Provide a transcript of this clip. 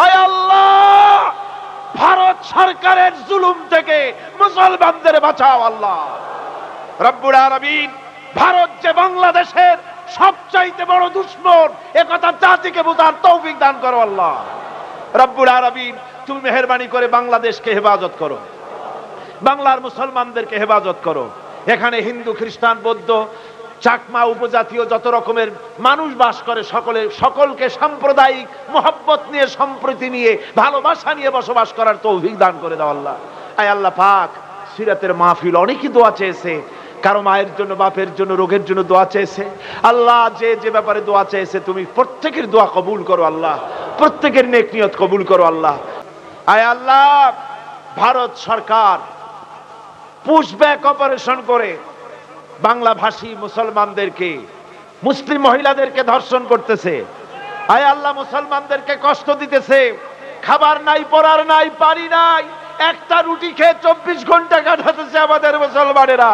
আয় আল্লাহ, ভারত সরকারের জুলুম থেকে মুসলমানদের বাঁচাও আল্লাহ রব্বুল আলামিন। ভারত যে বাংলাদেশের সবচাইতে বড় দুশমন, একথা জাতিকে বোঝার তৌফিক দান করো আল্লাহ রব্বুল আলামিন। তুমি মেহেরবানি করে বাংলাদেশকে হেফাজত করো, বাংলার মুসলমানদেরকে হেফাজত করো। এখানে হিন্দু, খ্রিস্টান, বৌদ্ধ, চাকমা, উপজাতীয় যত রকমের মানুষ বাস করে, সকলকে সাম্প্রদায়িক মহব্বত নিয়ে, সম্প্রীতি নিয়ে, ভালোবাসা নিয়ে বসবাস করার তৌফিক দান করে দাও আল্লাহ। আয় আল্লাহ পাক, সিরাতের মাহফিল অনেকেই দোয়া চেয়েছে, কারো মায়ের জন্য, বাপের জন্য, রোগের জন্য দোয়া চেয়েছে। আল্লাহ যে যে ব্যাপারে দোয়া চেয়েছে তুমি প্রত্যেকের দোয়া কবুল করো আল্লাহ, প্রত্যেকের নেক নিয়ত কবুল করো আল্লাহ। আয় আল্লাহ, ভারত সরকার পুশব্যাক অপারেশন করে বাংলা ভাষী মুসলমানদেরকে, মুসলিম মহিলাদেরকে ধর্ষণ করতেছে। আয় আল্লাহ, মুসলমানদেরকে কষ্ট দিতেছে। খাবার নাই, পরার নাই, পানি নাই, একটা রুটি খেয়ে 24 ঘন্টা কাটাতেছে আমাদের মুসলমানেরা।